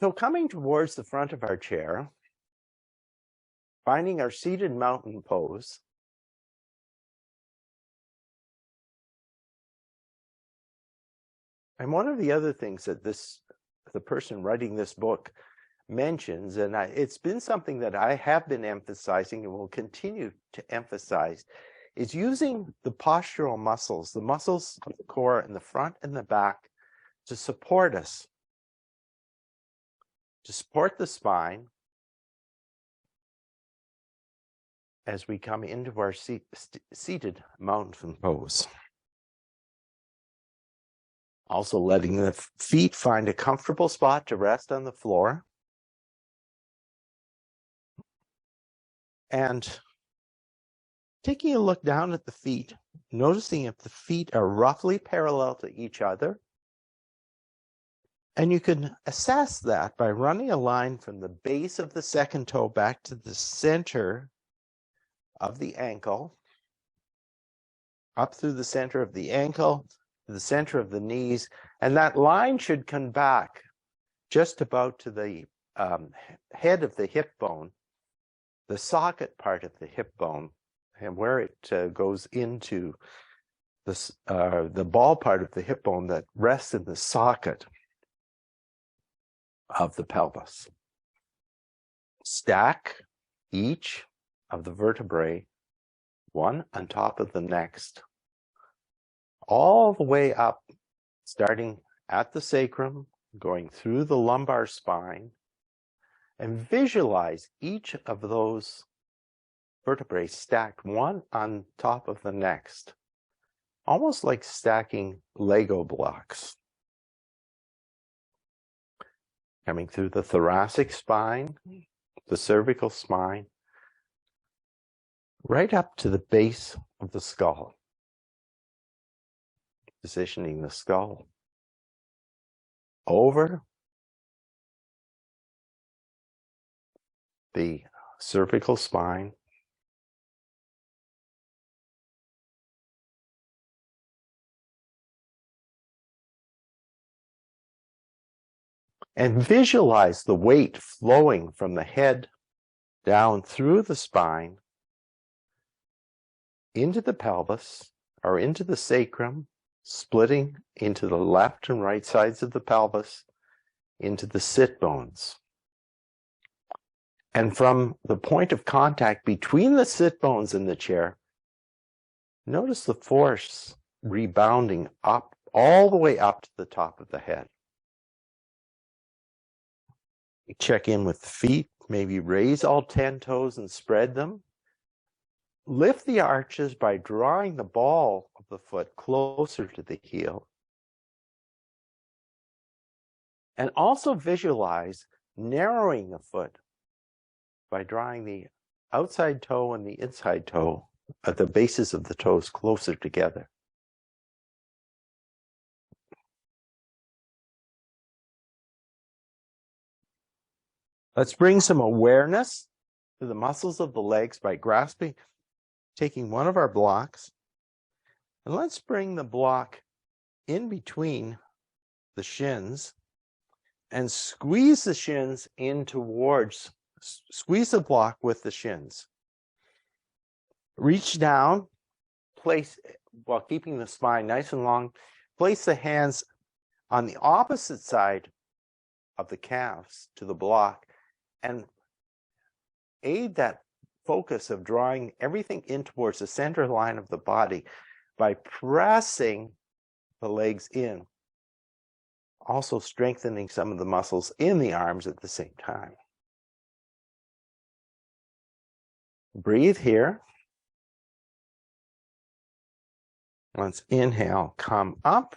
So coming towards the front of our chair, finding our seated mountain pose, and one of the other things that the person writing this book mentions, and it's been something that I have been emphasizing and will continue to emphasize, is using the postural muscles, the muscles of the core in the front and the back, to support us, to support the spine as we come into our seated mountain pose. Also letting the feet find a comfortable spot to rest on the floor. And taking a look down at the feet, noticing if the feet are roughly parallel to each other. And you can assess that by running a line from the base of the second toe back to the center of the ankle, up through the center of the ankle, to the center of the knees, and that line should come back just about to the head of the hip bone, the socket part of the hip bone, and where it goes into the ball part of the hip bone that rests in the socket of the pelvis. Stack each of the vertebrae one on top of the next, all the way up, starting at the sacrum, going through the lumbar spine, and visualize each of those vertebrae stacked one on top of the next, almost like stacking Lego blocks. Coming through the thoracic spine, the cervical spine, right up to the base of the skull. Positioning the skull over the cervical spine, and visualize the weight flowing from the head down through the spine into the pelvis or into the sacrum, splitting into the left and right sides of the pelvis, into the sit bones. And from the point of contact between the sit bones and the chair, notice the force rebounding up, all the way up to the top of the head. Check in with the feet, maybe raise all 10 toes and spread them. Lift the arches by drawing the ball of the foot closer to the heel. And also visualize narrowing the foot by drawing the outside toe and the inside toe at the bases of the toes closer together. Let's bring some awareness to the muscles of the legs by grasping, taking one of our blocks, and let's bring the block in between the shins and squeeze the shins in towards, squeeze the block with the shins. Reach down, place, while keeping the spine nice and long, place the hands on the opposite side of the calves to the block and aid that focus of drawing everything in towards the center line of the body by pressing the legs in, also strengthening some of the muscles in the arms at the same time. Breathe here. Let's inhale, come up.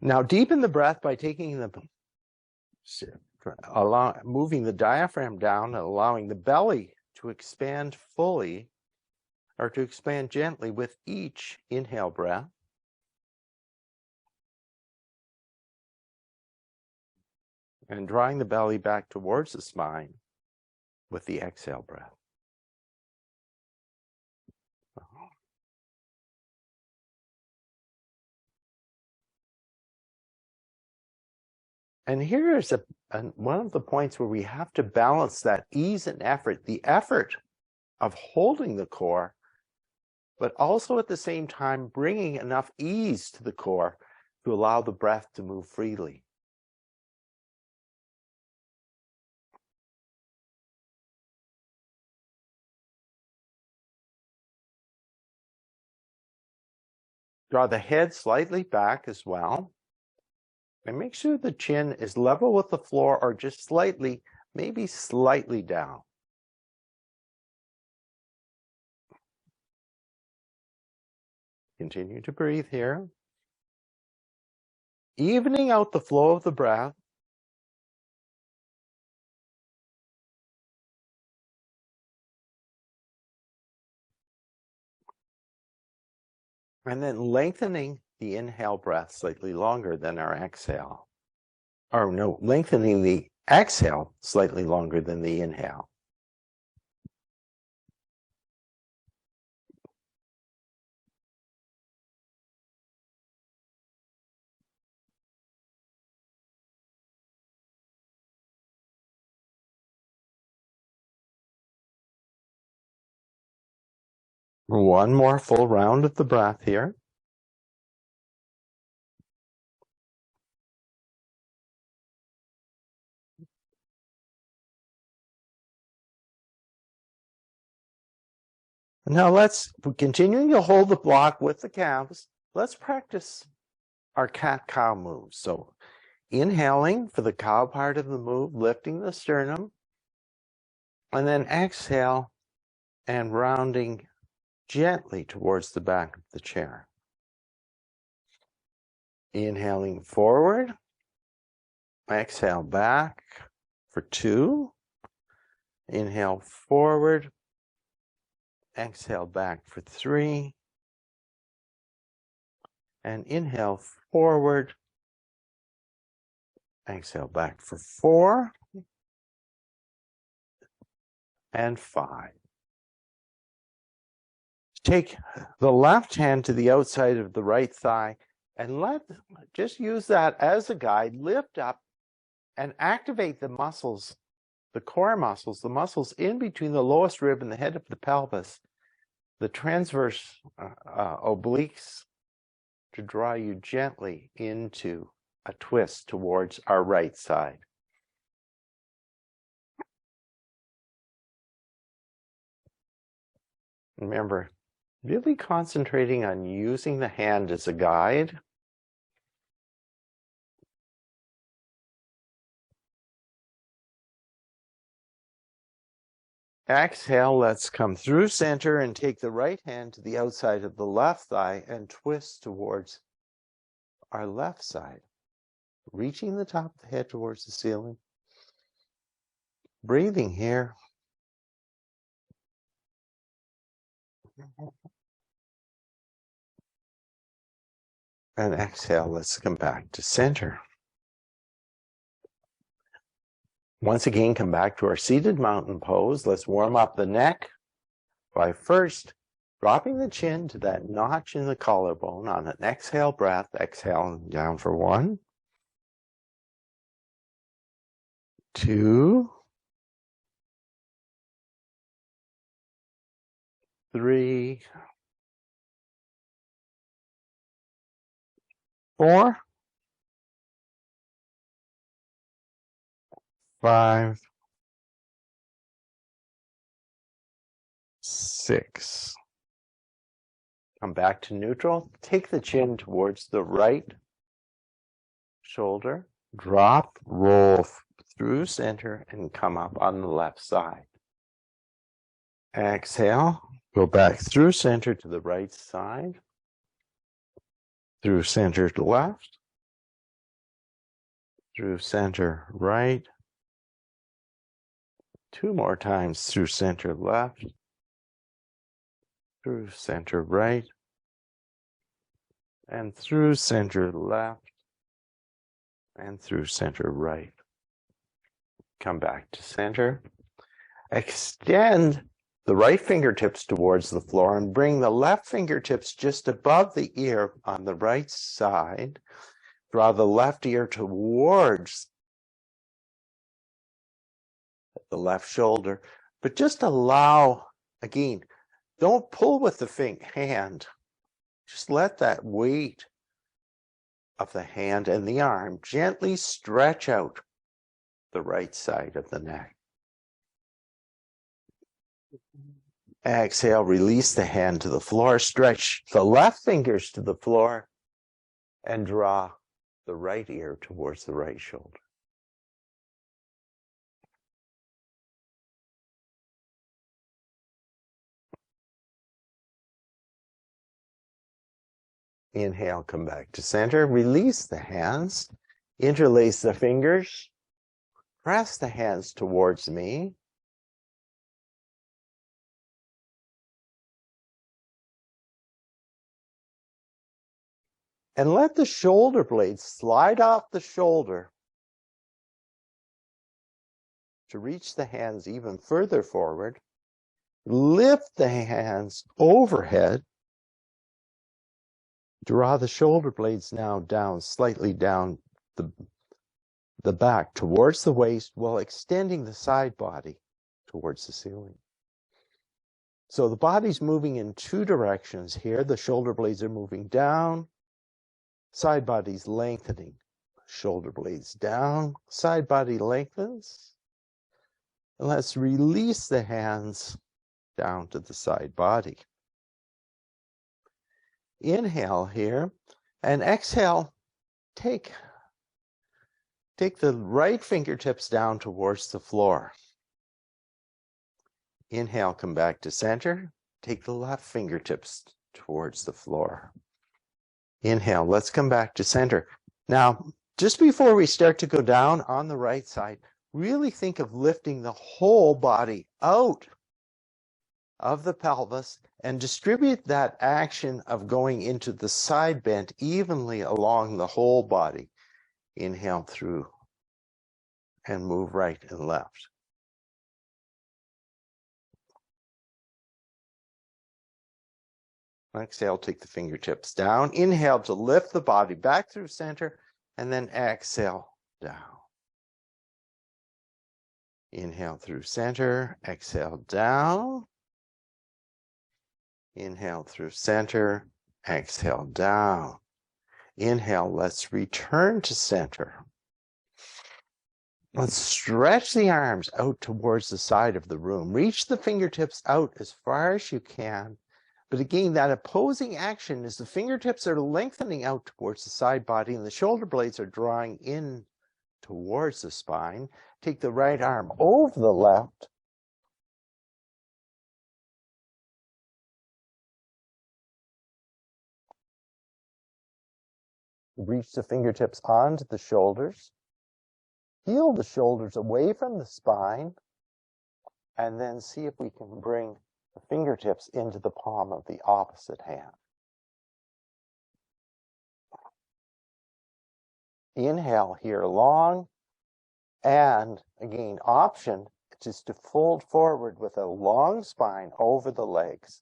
Now deepen the breath by taking moving the diaphragm down and allowing the belly to expand fully or to expand gently with each inhale breath. And drawing the belly back towards the spine with the exhale breath. And here is one of the points where we have to balance that ease and effort, the effort of holding the core, but also at the same time bringing enough ease to the core to allow the breath to move freely. Draw the head slightly back as well. And make sure the chin is level with the floor or just slightly, maybe slightly down. Continue to breathe here. Evening out the flow of the breath. And then lengthening the inhale breath slightly longer than our exhale. Or no, lengthening the exhale slightly longer than the inhale. One more full round of the breath here. Now continuing to hold the block with the calves, let's practice our cat-cow moves. So inhaling for the cow part of the move, lifting the sternum, and then exhale and rounding gently towards the back of the chair. Inhaling forward, exhale back for 2. Inhale forward, exhale back for 3. And inhale forward, exhale back for 4 and 5. Take the left hand to the outside of the right thigh and just use that as a guide. Lift up and activate the muscles, the core muscles, the muscles in between the lowest rib and the head of the pelvis, the transverse obliques, to draw you gently into a twist towards our right side. Remember, really concentrating on using the hand as a guide. Exhale, let's come through center and take the right hand to the outside of the left thigh and twist towards our left side, reaching the top of the head towards the ceiling. Breathing here. And exhale, let's come back to center. Once again, come back to our seated mountain pose. Let's warm up the neck by first dropping the chin to that notch in the collarbone on an exhale breath. Exhale down for 1, 2, 3, 4, 5, 6. Come back to neutral. Take the chin towards the right shoulder. Drop, roll through center, and come up on the left side. Exhale. Go back through center to the right side. Through center to left. Through center right. 2 more times through center left. Through center right. And through center left. And through center right. Come back to center. Extend the right fingertips towards the floor and bring the left fingertips just above the ear on the right side. Draw the left ear towards the left shoulder, but just allow, again, don't pull with the hand. Just let that weight of the hand and the arm gently stretch out the right side of the neck. Exhale, release the hand to the floor, stretch the left fingers to the floor, and draw the right ear towards the right shoulder. Inhale, come back to center, release the hands, interlace the fingers, press the hands towards me. And let the shoulder blades slide off the shoulder to reach the hands even further forward. Lift the hands overhead. Draw the shoulder blades now down, slightly down the back towards the waist while extending the side body towards the ceiling. So the body's moving in two directions here. The shoulder blades are moving down. Side body's lengthening. Shoulder blades down. Side body lengthens. And let's release the hands down to the side body. Inhale here and exhale. Take the right fingertips down towards the floor. Inhale, come back to center. Take the left fingertips towards the floor. Inhale, let's come back to center. Now, just before we start to go down on the right side, really think of lifting the whole body out of the pelvis and distribute that action of going into the side bend evenly along the whole body. Inhale through and move right and left. Exhale, take the fingertips down. Inhale to lift the body back through center, and then exhale down. Inhale through center, exhale down. Inhale through center, exhale down. Inhale, let's return to center. Let's stretch the arms out towards the side of the room. Reach the fingertips out as far as you can. But again, that opposing action is the fingertips are lengthening out towards the side body and the shoulder blades are drawing in towards the spine. Take the right arm over the left. Reach the fingertips onto the shoulders. Heel the shoulders away from the spine. And then see if we can bring the fingertips into the palm of the opposite hand. Inhale here long, and again, option is to fold forward with a long spine over the legs,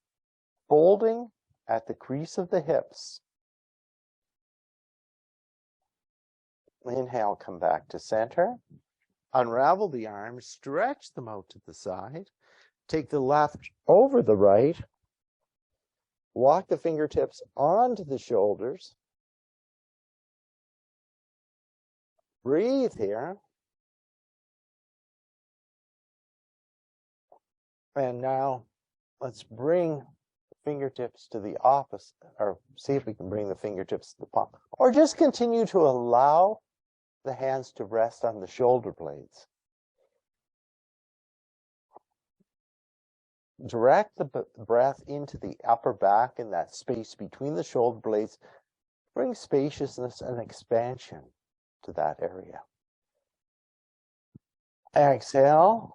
folding at the crease of the hips. Inhale, come back to center. Unravel the arms, stretch them out to the side. Take the left over the right. Walk the fingertips onto the shoulders. Breathe here. And now let's bring the fingertips to the opposite, or see if we can bring the fingertips to the palm. Or just continue to allow the hands to rest on the shoulder blades. Direct the breath into the upper back in that space between the shoulder blades. Bring spaciousness and expansion to that area. Exhale,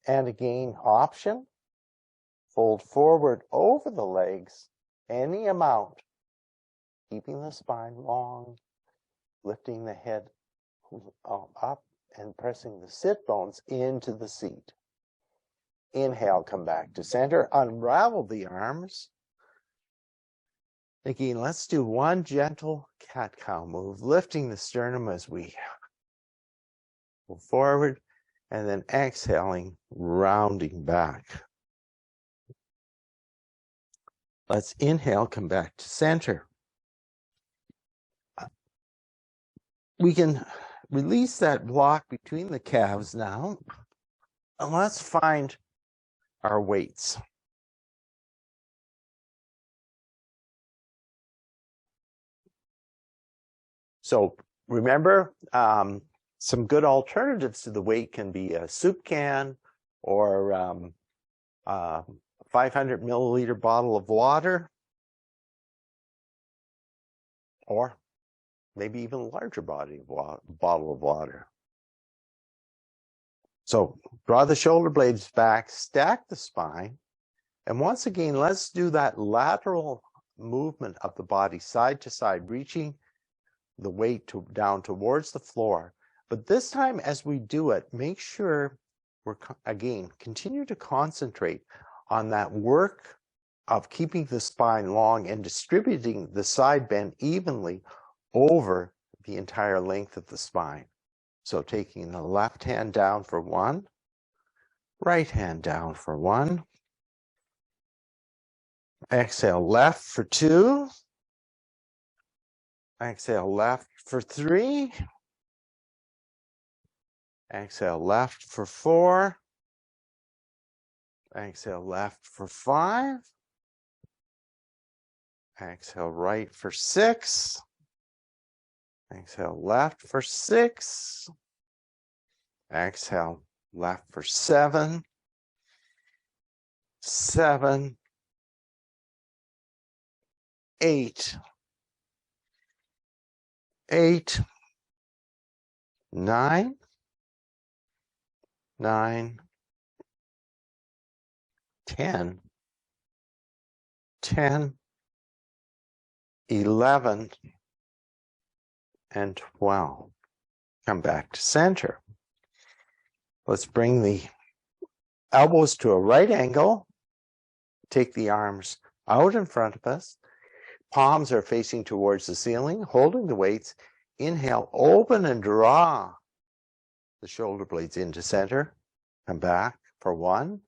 and again, option. Fold forward over the legs, any amount, keeping the spine long, lifting the head up and pressing the sit bones into the seat. Inhale, come back to center, unravel the arms. Again, let's do one gentle cat-cow move, lifting the sternum as we move forward, and then exhaling, rounding back. Let's inhale, come back to center. We can release that block between the calves now, and let's find our weights. So remember, some good alternatives to the weight can be a soup can or a 500 milliliter bottle of water, or maybe even a larger bottle of water. So draw the shoulder blades back, stack the spine, and once again, let's do that lateral movement of the body side to side, reaching the weight down towards the floor. But this time as we do it, make sure we're, again, continue to concentrate on that work of keeping the spine long and distributing the side bend evenly over the entire length of the spine. So taking the left hand down for 1, right hand down for 1, exhale left for 2, exhale left for 3, exhale left for 4, exhale left for 5, exhale right for 6, exhale left for 6, exhale left for 7, 7, 8, 8, 9, 9, 10, 10, 11, and 12. Come back to center. Let's bring the elbows to a right angle. Take the arms out in front of us. Palms are facing towards the ceiling, holding the weights. Inhale, open and draw the shoulder blades into center. Come back for 1.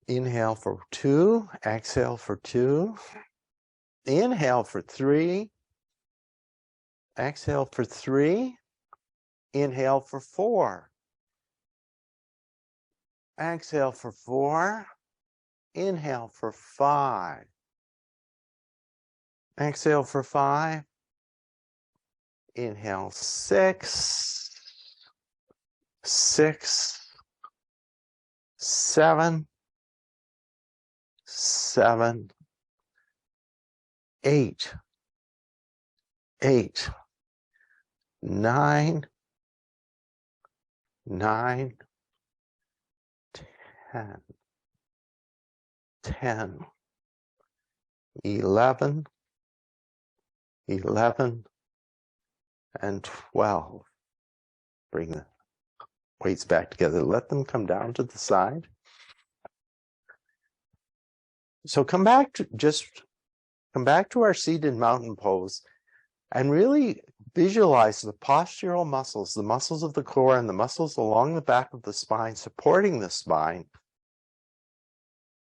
Inhale for 2. Exhale for 2. Inhale for 3. Exhale for 3. Inhale for 4. Exhale for 4. Inhale for 5. Exhale for 5. Inhale 6. 6. 7. 7. 8. 8. 9. 9. 10. 10. 11. 11. And 12. Bring the weights back together. Let them come down to the side. So come back to our seated mountain pose and really visualize the postural muscles, the muscles of the core and the muscles along the back of the spine, supporting the spine.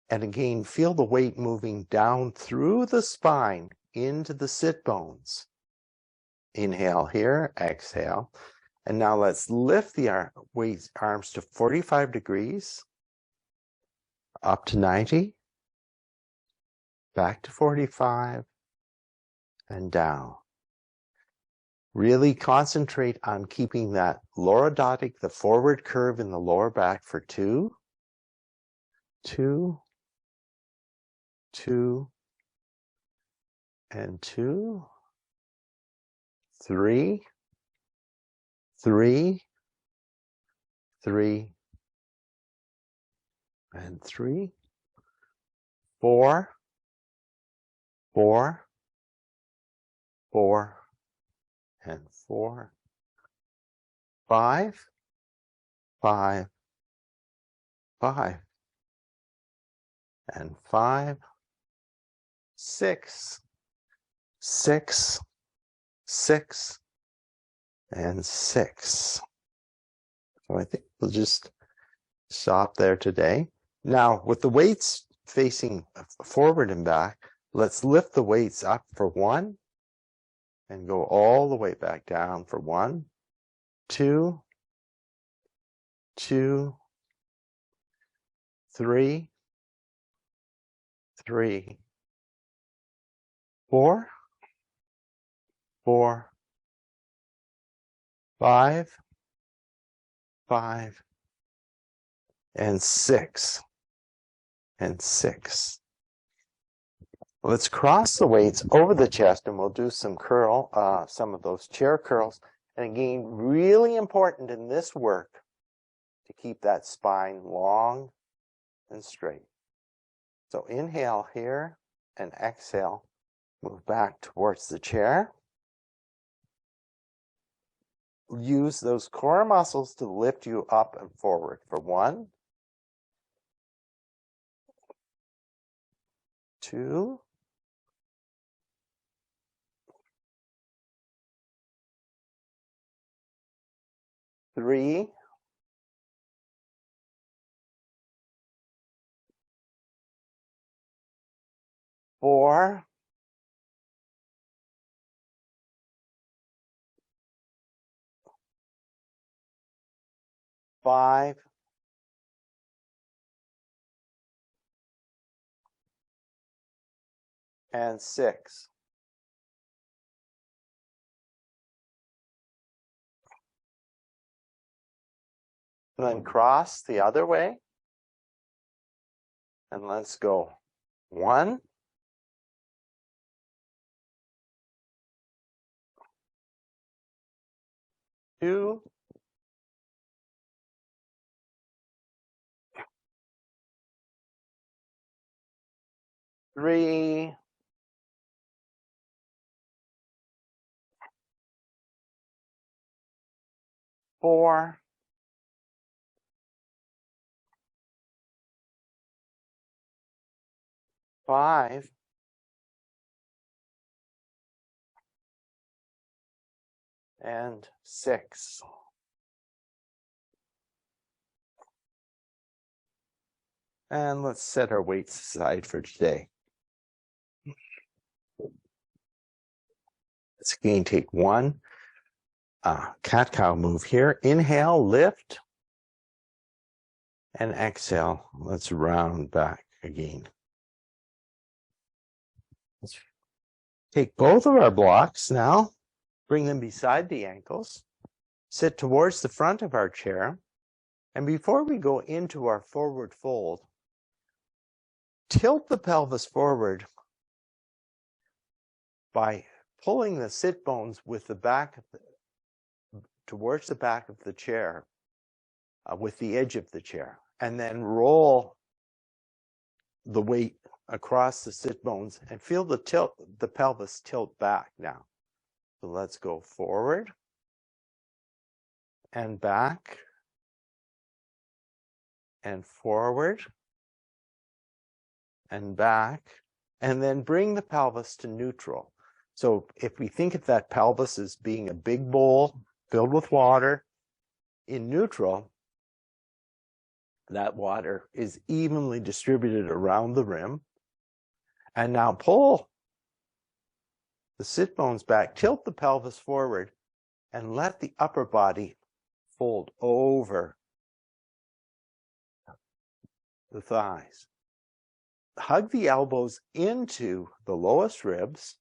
And again, feel the weight moving down through the spine into the sit bones. Inhale here, exhale. And now let's lift the arms to 45 degrees, up to 90, back to 45, and down. Really concentrate on keeping that lordotic, the forward curve in the lower back for 2, 2, 2, and 2, 3, 3, 3, and 3, 4, 4, 4, and 4, 5, 5, 5, and 5, 6, 6, 6, and 6. So I think we'll just stop there today. Now, with the weights facing forward and back, let's lift the weights up for 1 and go all the way back down for 1, 2, 2, 3, 3, 4, 4, 5, 5, and 6, and 6. Let's cross the weights over the chest and we'll do some some of those chair curls. And again, really important in this work to keep that spine long and straight. So inhale here and exhale. Move back towards the chair. Use those core muscles to lift you up and forward for 1, 2, 3, 4, 5, and 6. And then cross the other way. And let's go 1, 2, 3, 4, 5, and 6. And let's set our weights aside for today. Let's again take 1 cat-cow move here. Inhale, lift, and exhale. Let's round back again. Let's take both of our blocks now, bring them beside the ankles, sit towards the front of our chair, and before we go into our forward fold, tilt the pelvis forward by pulling the sit bones with the back of towards the back of the chair, with the edge of the chair, and then roll the weight across the sit bones and feel the pelvis tilt back now. So let's go forward and back and forward and back, and then bring the pelvis to neutral. So if we think of that pelvis as being a big bowl filled with water, in neutral, that water is evenly distributed around the rim. And now pull the sit bones back, tilt the pelvis forward, and let the upper body fold over the thighs. Hug the elbows into the lowest ribs.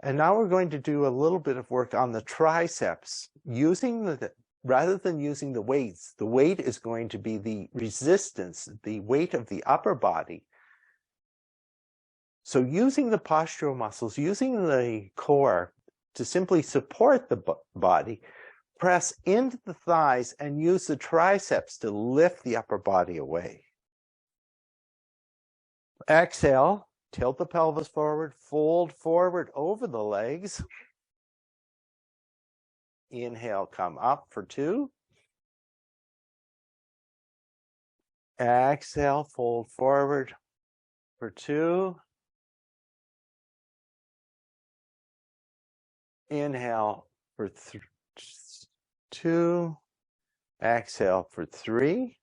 And now we're going to do a little bit of work on the triceps. Rather than using the weights, the weight is going to be the resistance, the weight of the upper body. So using the postural muscles, using the core to simply support the body, press into the thighs and use the triceps to lift the upper body away. Exhale, tilt the pelvis forward, fold forward over the legs. Inhale, come up for 2. Exhale, fold forward for 2. Inhale for 2. Exhale for 3.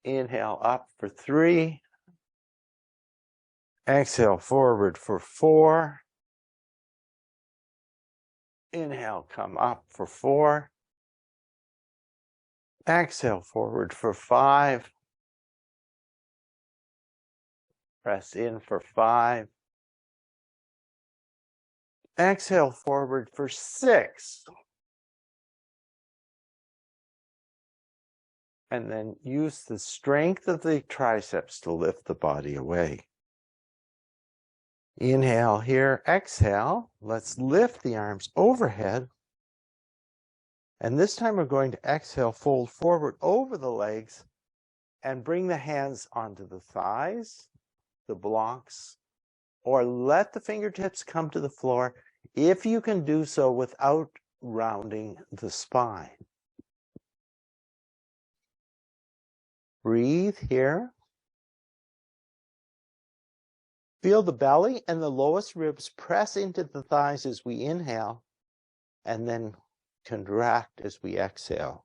Inhale up for 3. Exhale forward for 4. Inhale, come up for 4. Exhale forward for 5. Press in for 5. Exhale forward for 6. And then use the strength of the triceps to lift the body away. Inhale here, exhale. Let's lift the arms overhead. And this time we're going to exhale, fold forward over the legs, and bring the hands onto the thighs, the blocks, or let the fingertips come to the floor if you can do so without rounding the spine. Breathe here. Feel the belly and the lowest ribs press into the thighs as we inhale, and then contract as we exhale.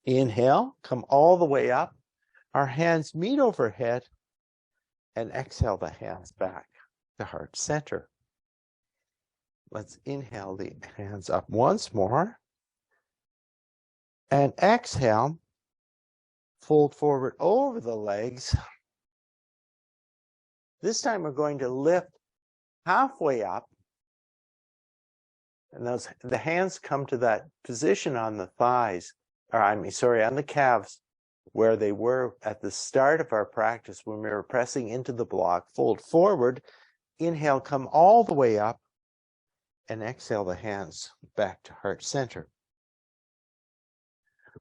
Inhale, come all the way up. Our hands meet overhead, and exhale the hands back to heart center. Let's inhale the hands up once more. And exhale, fold forward over the legs. This time we're going to lift halfway up. And the hands come to that position on the thighs, or on the calves, where they were at the start of our practice when we were pressing into the block. Fold forward, inhale, come all the way up, and exhale the hands back to heart center.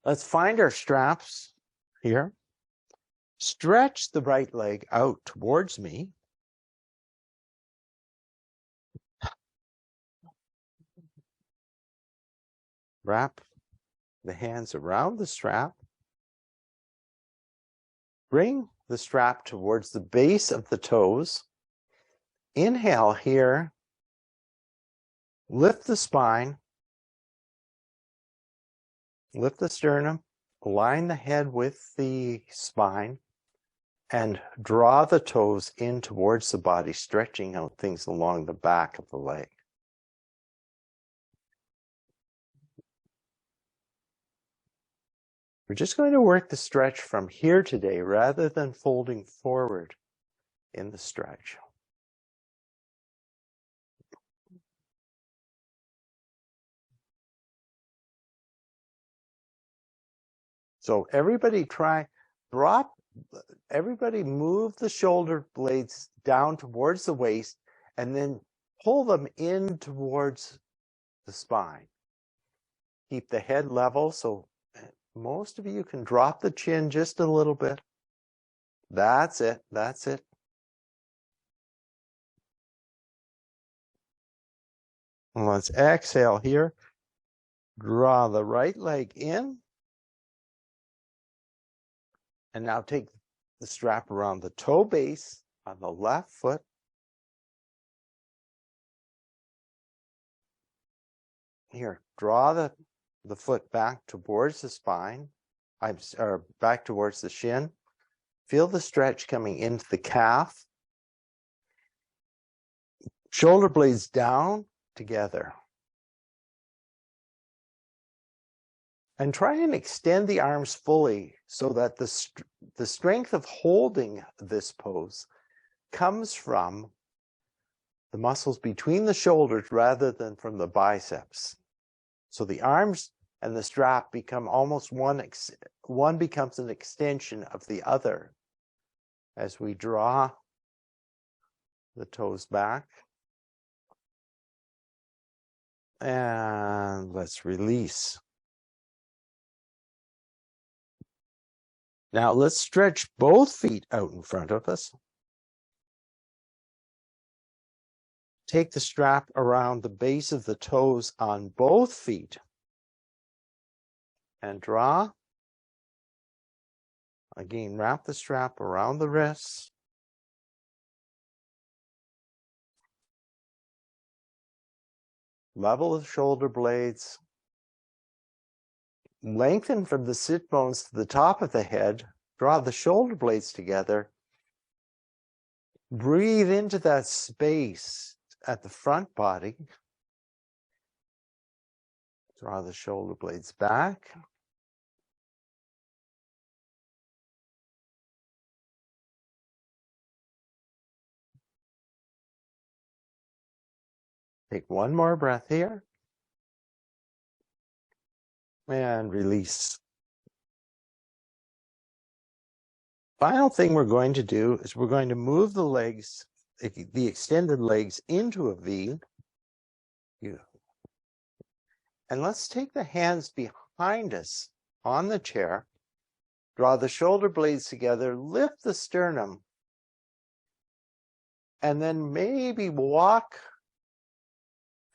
Let's find our straps here. Stretch the right leg out towards me. Wrap the hands around the strap. Bring the strap towards the base of the toes. Inhale here. Lift the spine. Lift the sternum. Align the head with the spine. And draw the toes in towards the body, stretching out things along the back of the leg. We're just going to work the stretch from here today rather than folding forward in the stretch. So everybody move the shoulder blades down towards the waist and then pull them in towards the spine. Keep the head level so most of you can drop the chin just a little bit. That's it. That's it. And let's exhale here. Draw the right leg in. And now take the strap around the toe base on the left foot. Here, draw the foot back towards the spine, or back towards the shin. Feel the stretch coming into the calf. Shoulder blades down together. And try and extend the arms fully so that the strength of holding this pose comes from the muscles between the shoulders rather than from the biceps. So the arms and the strap become almost one becomes an extension of the other as we draw the toes back. And let's release. Now let's stretch both feet out in front of us. Take the strap around the base of the toes on both feet and draw. Again, wrap the strap around the wrists. Level the shoulder blades. Lengthen from the sit bones to the top of the head. Draw the shoulder blades together. Breathe into that space at the front body. Draw the shoulder blades back. Take one more breath here. And release. Final thing we're going to do is we're going to move the legs, the extended legs, into a V. And let's take the hands behind us on the chair. Draw the shoulder blades together, lift the sternum, and then maybe walk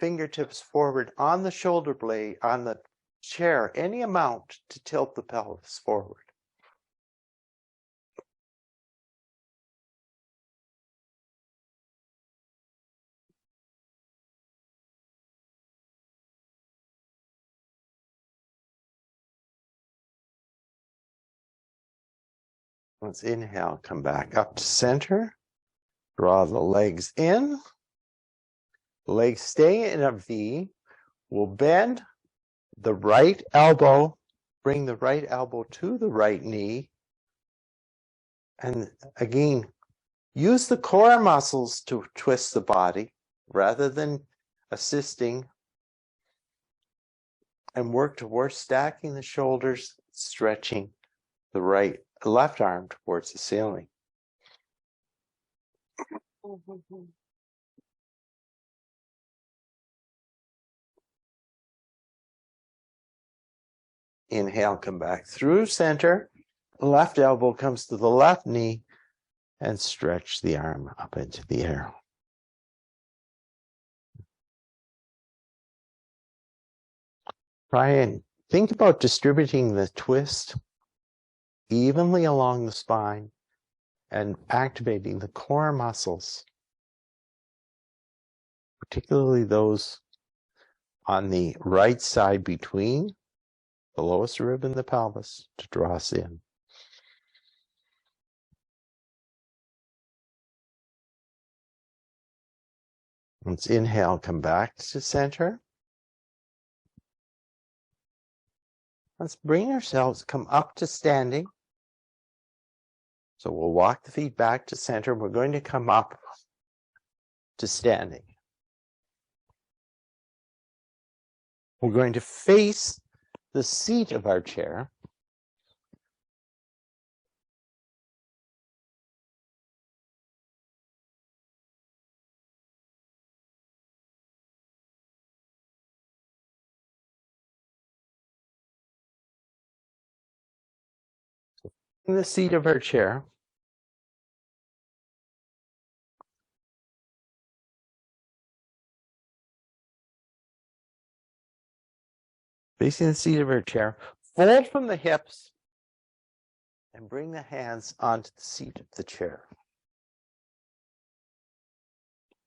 fingertips forward on the shoulder blade, on the chair, any amount to tilt the pelvis forward. Let's inhale, come back up to center. Draw the legs in. Legs stay in a V. We'll bend the right elbow, bring the right elbow to the right knee. And again, use the core muscles to twist the body rather than assisting. And work towards stacking the shoulders, stretching the left arm towards the ceiling. Inhale, come back through center. Left elbow comes to the left knee and stretch the arm up into the air. Try and think about distributing the twist evenly along the spine and activating the core muscles, particularly those on the right side between the lowest rib and the pelvis, to draw us in. Let's inhale, come back to center. Let's bring ourselves, come up to standing. So we'll walk the feet back to center. We're going to come up to standing. We're going to face the seat of our chair. In the seat of our chair. Facing the seat of our chair. Fold from the hips and bring the hands onto the seat of the chair.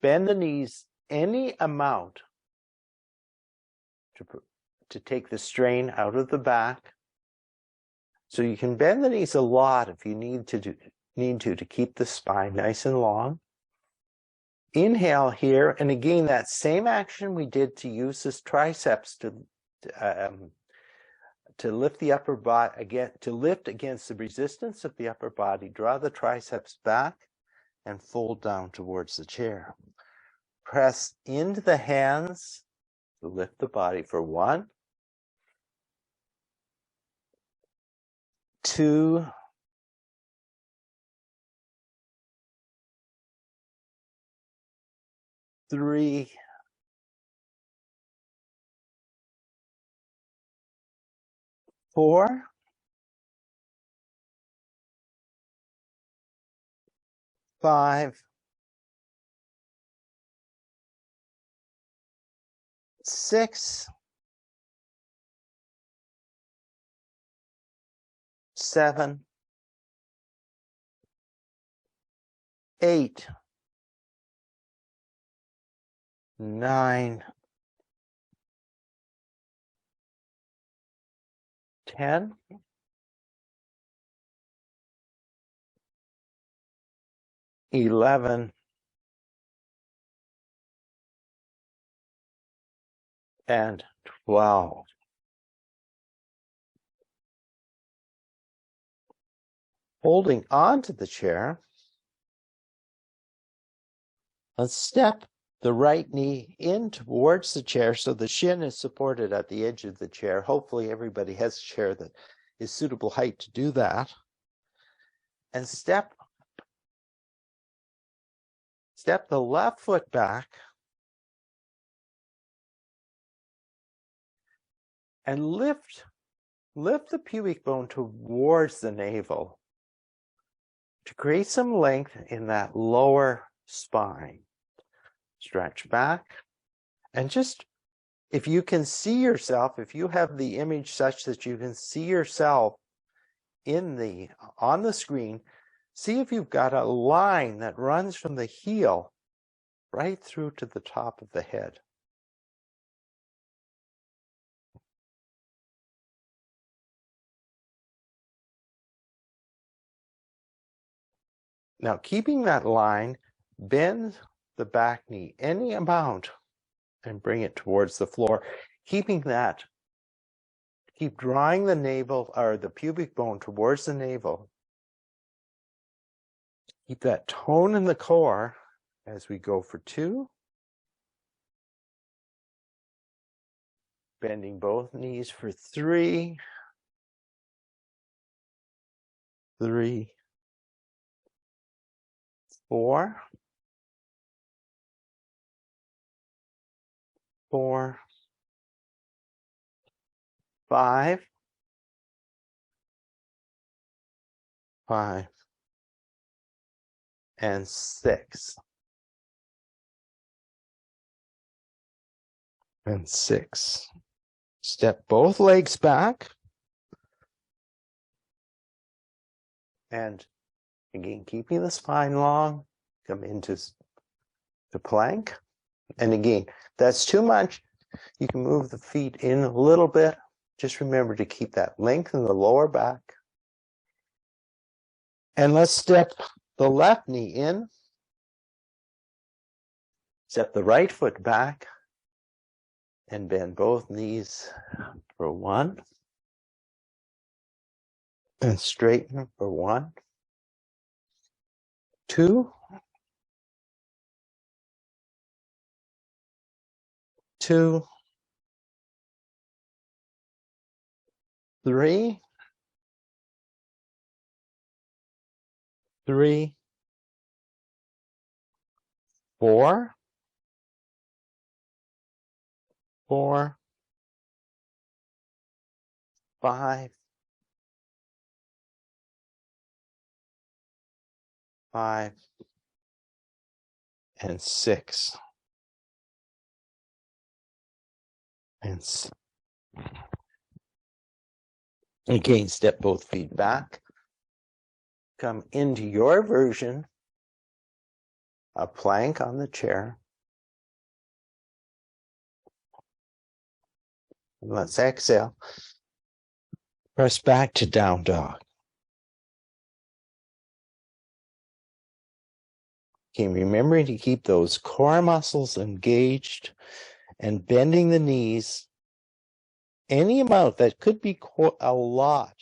Bend the knees any amount to take the strain out of the back. So you can bend the knees a lot if you need to keep the spine nice and long. Inhale here, and again, that same action we did to use this triceps to lift the upper body, again, to lift against the resistance of the upper body. Draw the triceps back and fold down towards the chair. Press into the hands to lift the body for 1, 2, 3, 4, 5, 6, 7, 8, 9, 10, 11, and 12. Holding onto the chair, let's step the right knee in towards the chair so the shin is supported at the edge of the chair. Hopefully everybody has a chair that is suitable height to do that. And step the left foot back and lift the pubic bone towards the navel to create some length in that lower spine. Stretch back, and just, if you can see yourself, if you have the image such that you can see yourself on the screen, see if you've got a line that runs from the heel right through to the top of the head. Now, keeping that line, bend the back knee any amount and bring it towards the floor. Keep drawing the navel or the pubic bone towards the navel. Keep that tone in the core as we go for 2. Bending both knees for 3. 3, 4, 4, 5, 5, and 6. And 6. Step both legs back. And again, keeping the spine long, come into the plank. And again, that's too much. You can move the feet in a little bit. Just remember to keep that length in the lower back. And let's step the left knee in. Step the right foot back. And bend both knees for 1. And straighten for 1, 2, 2, 3, 3, 4, 4, 5, 5, and 6. And again, step both feet back. Come into your version of plank on the chair. And let's exhale. Press back to down dog. Okay, remembering to keep those core muscles engaged and bending the knees any amount. That could be a lot,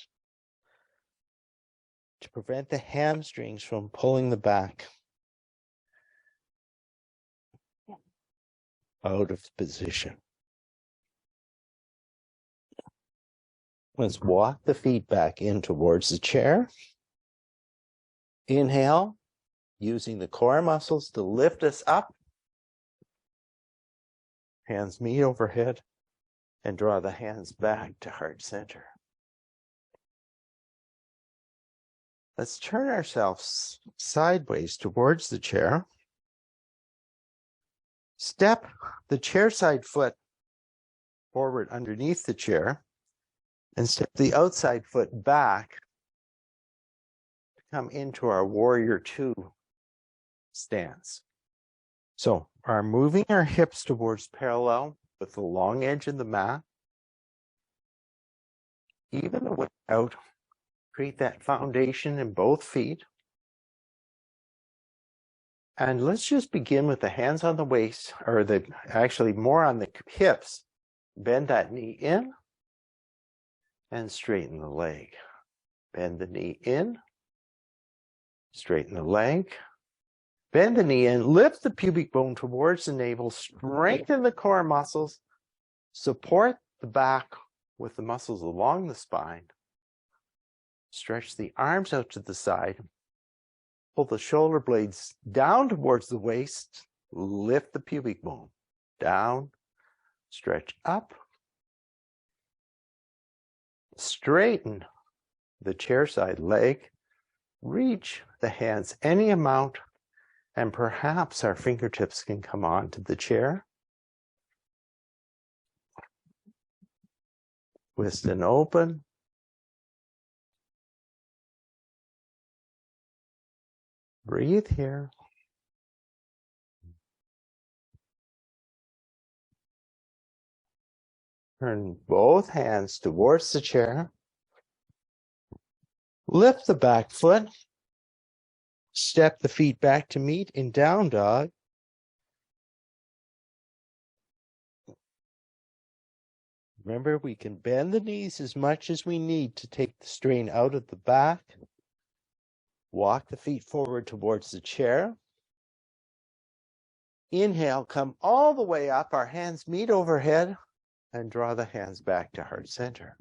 to prevent the hamstrings from pulling the back out of position. Let's walk the feet back in towards the chair. Inhale, using the core muscles to lift us up. Hands meet overhead, and draw the hands back to heart center. Let's turn ourselves sideways towards the chair. Step the chair side foot forward underneath the chair, and step the outside foot back to come into our warrior 2 stance. So are moving our hips towards parallel with the long edge of the mat, even without create that foundation in both feet. And let's just begin with the hands on the waist, or actually more on the hips. Bend that knee in and straighten the leg. Bend the knee in, straighten the leg. Bend the knee in, lift the pubic bone towards the navel, strengthen the core muscles, support the back with the muscles along the spine. Stretch the arms out to the side. Pull the shoulder blades down towards the waist. Lift the pubic bone. Down. Stretch up. Straighten the chair side leg. Reach the hands any amount, and perhaps our fingertips can come onto the chair. Twist and open. Breathe here. Turn both hands towards the chair. Lift the back foot. Step the feet back to meet in down dog. Remember, we can bend the knees as much as we need to take the strain out of the back. Walk the feet forward towards the chair. Inhale, come all the way up. Our hands meet overhead and draw the hands back to heart center.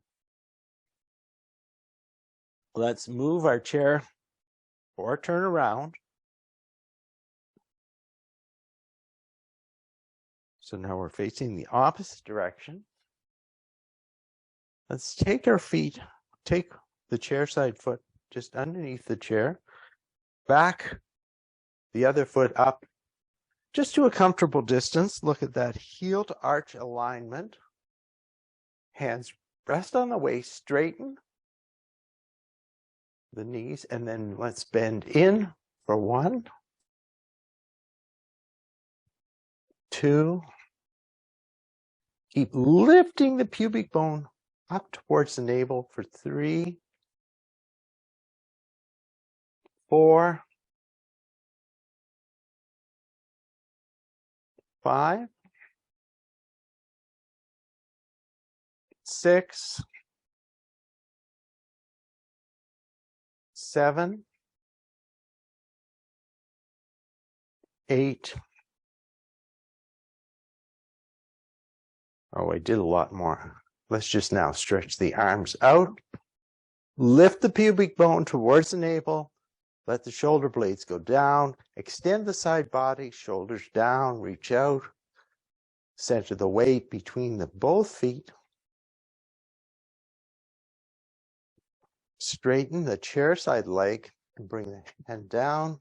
Let's move our chair or turn around. So now we're facing the opposite direction. Let's take our feet, take the chair side foot just underneath the chair, back the other foot up just to a comfortable distance. Look at that heel to arch alignment. Hands rest on the waist, straighten the knees, and then let's bend in for 1, 2. Keep lifting the pubic bone up towards the navel for 3, 4, 5, 6, 7, 8. Oh, I did a lot more. Let's just now stretch the arms out. Lift the pubic bone towards the navel. Let the shoulder blades go down. Extend the side body, shoulders down, reach out. Center the weight between both feet. Straighten the chair side leg and bring the hand down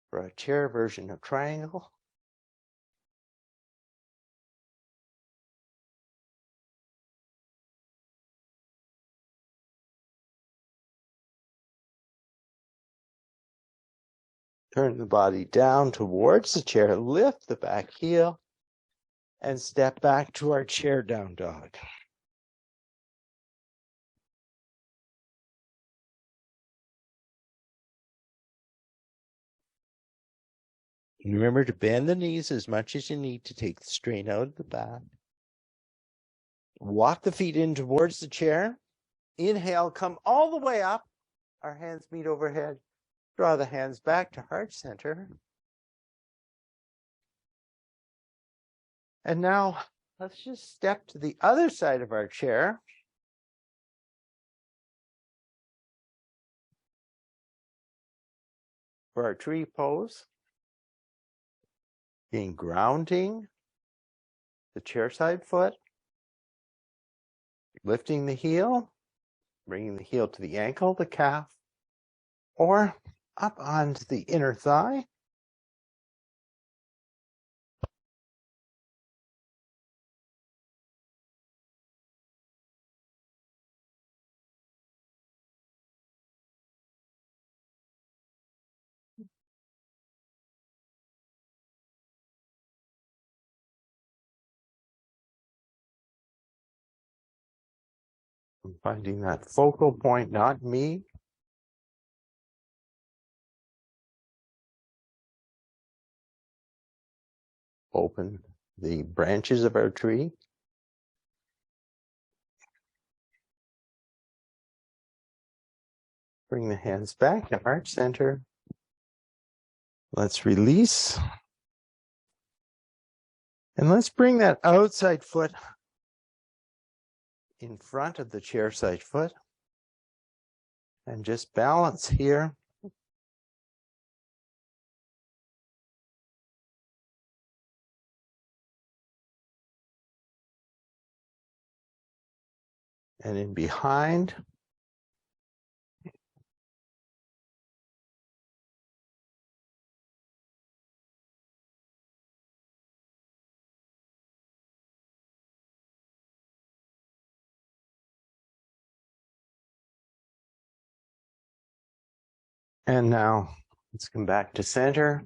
for a chair version of triangle. Turn the body down towards the chair, lift the back heel, and step back to our chair down dog. Remember to bend the knees as much as you need to take the strain out of the back. Walk the feet in towards the chair. Inhale, come all the way up. Our hands meet overhead. Draw the hands back to heart center. And now let's just step to the other side of our chair. For our tree pose. Being grounding the chair side foot. Lifting the heel. Bringing the heel to the ankle, the calf. Or up onto the inner thigh. I'm finding that focal point, not me. Open the branches of our tree. Bring the hands back to heart center. Let's release. And let's bring that outside foot in front of the chair side foot. And just balance here. And in behind. And now let's come back to center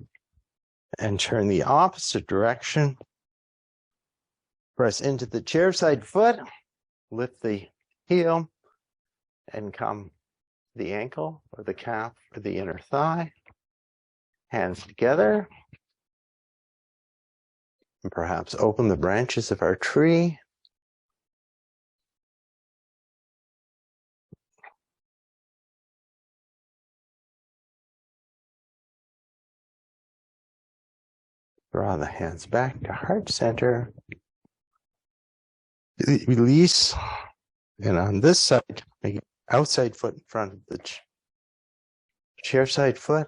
and turn the opposite direction. Press into the chair side foot, lift the heel, and come the ankle or the calf or the inner thigh. Hands together. And perhaps open the branches of our tree. Draw the hands back to heart center. Release. And on this side, make outside foot in front of the chair side foot.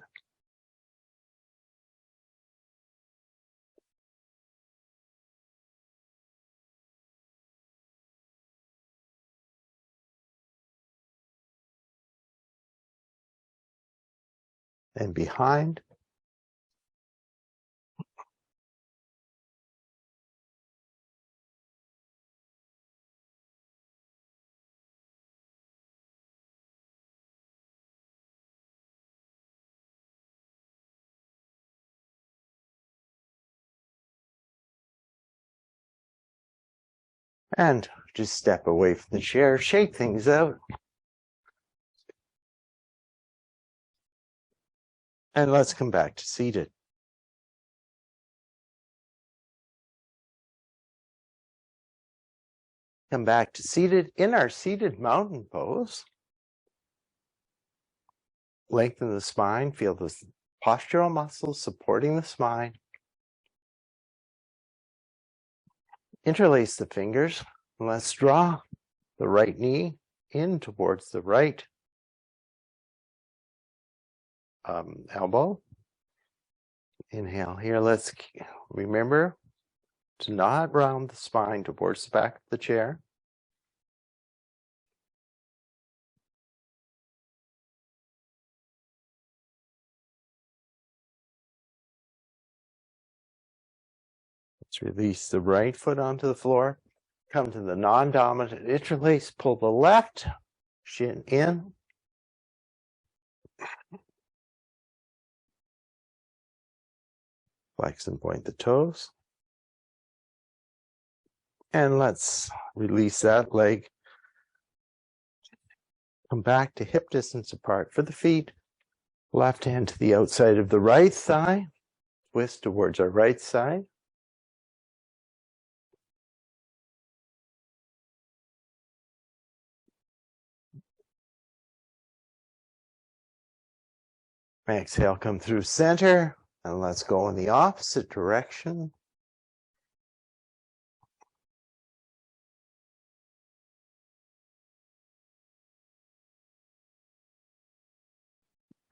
And behind. And just step away from the chair, shake things out. And let's come back to seated. Come back to seated. In our seated mountain pose, lengthen the spine, feel the postural muscles supporting the spine. Interlace the fingers. Let's draw the right knee in towards the right elbow. Inhale here. Let's remember to not round the spine towards the back of the chair. Let's release the right foot onto the floor. Come to the non-dominant interlace. Pull the left shin in. Flex and point the toes. And let's release that leg. Come back to hip distance apart for the feet. Left hand to the outside of the right thigh. Twist towards our right side. Exhale, come through center. And let's go in the opposite direction.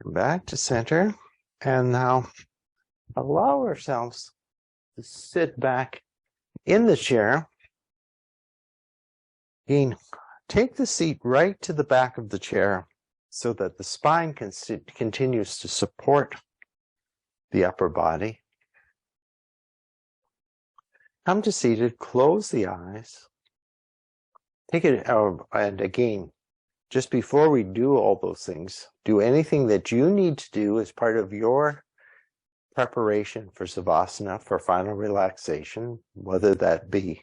Back to center. And now allow ourselves to sit back in the chair. Again, take the seat right to the back of the chair so that the spine continues to support the upper body. Come to seated, close the eyes. Take it out, and again, just before we do all those things, do anything that you need to do as part of your preparation for Savasana, for final relaxation, whether that be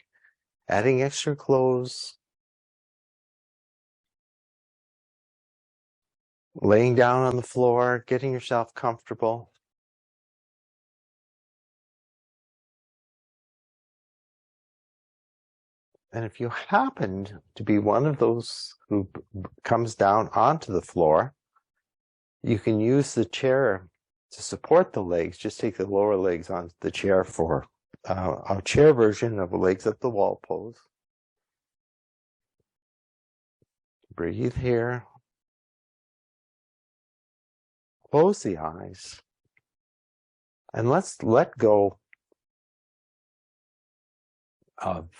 adding extra clothes, laying down on the floor, getting yourself comfortable. And if you happen to be one of those who comes down onto the floor, you can use the chair to support the legs. Just take the lower legs onto the chair for a chair version of a legs up the wall pose. Breathe here. Close the eyes. And let's let go of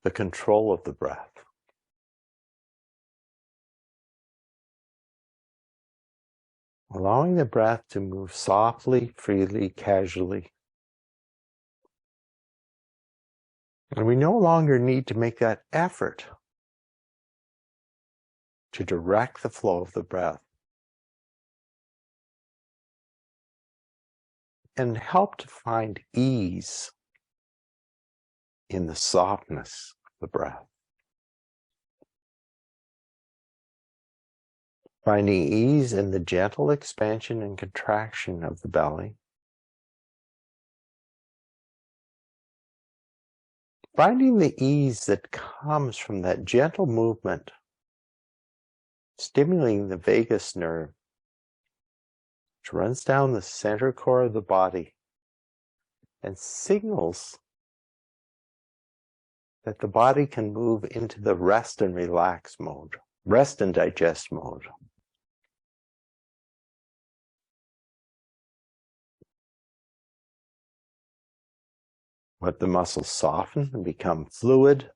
the control of the breath. Allowing the breath to move softly, freely, casually. And we no longer need to make that effort to direct the flow of the breath and help to find ease in the softness of the breath. Finding ease in the gentle expansion and contraction of the belly. Finding the ease that comes from that gentle movement, stimulating the vagus nerve, which runs down the center core of the body and signals that the body can move into the rest and relax mode, rest and digest mode. Let the muscles soften and become fluid.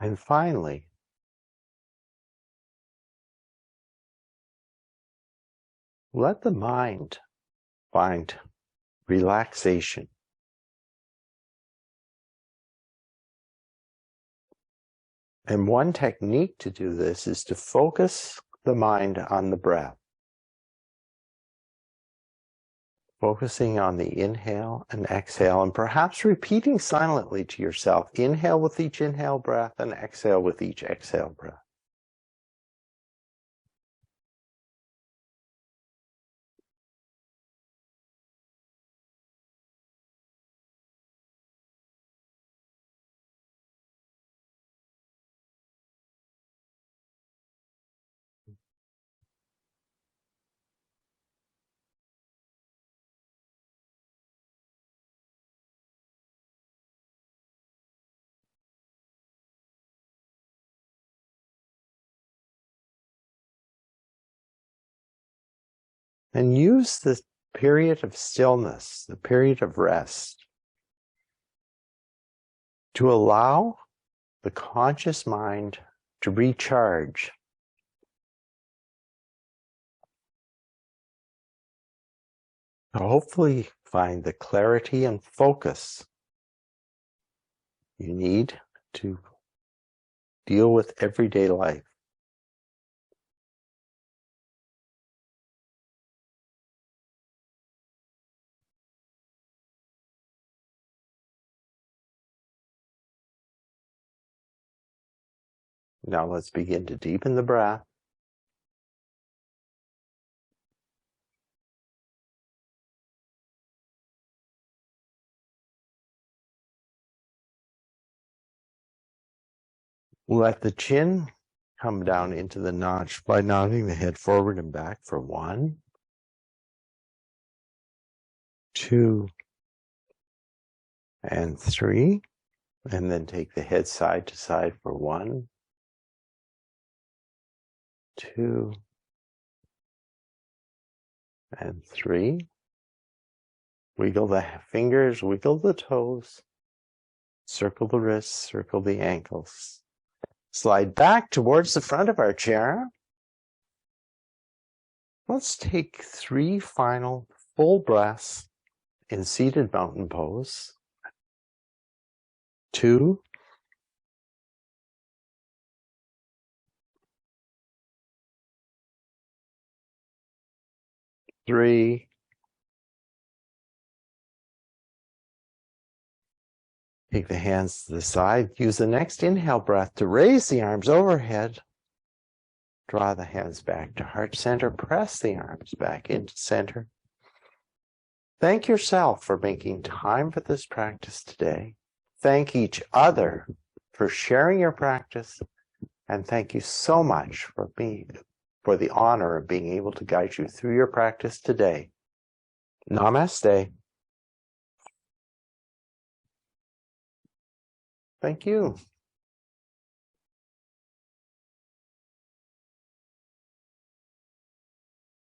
And finally, let the mind find relaxation. And one technique to do this is to focus the mind on the breath. Focusing on the inhale and exhale, and perhaps repeating silently to yourself, inhale with each inhale breath and exhale with each exhale breath. And use the period of stillness, the period of rest, to allow the conscious mind to recharge. To hopefully find the clarity and focus you need to deal with everyday life. Now let's begin to deepen the breath. Let the chin come down into the notch by nodding the head forward and back for 1, 2, and 3. And then take the head side to side for 1, 2, and 3. Wiggle the fingers, wiggle the toes, circle the wrists, circle the ankles. Slide back towards the front of our chair. Let's take 3 final full breaths in seated mountain pose. 2, 3, Take the hands to the side. Use the next inhale breath to raise the arms overhead. Draw the hands back to heart center. Press the arms back into center. Thank yourself for making time for this practice today. Thank each other for sharing your practice. And thank you so much for the honor of being able to guide you through your practice today. Namaste. Thank you.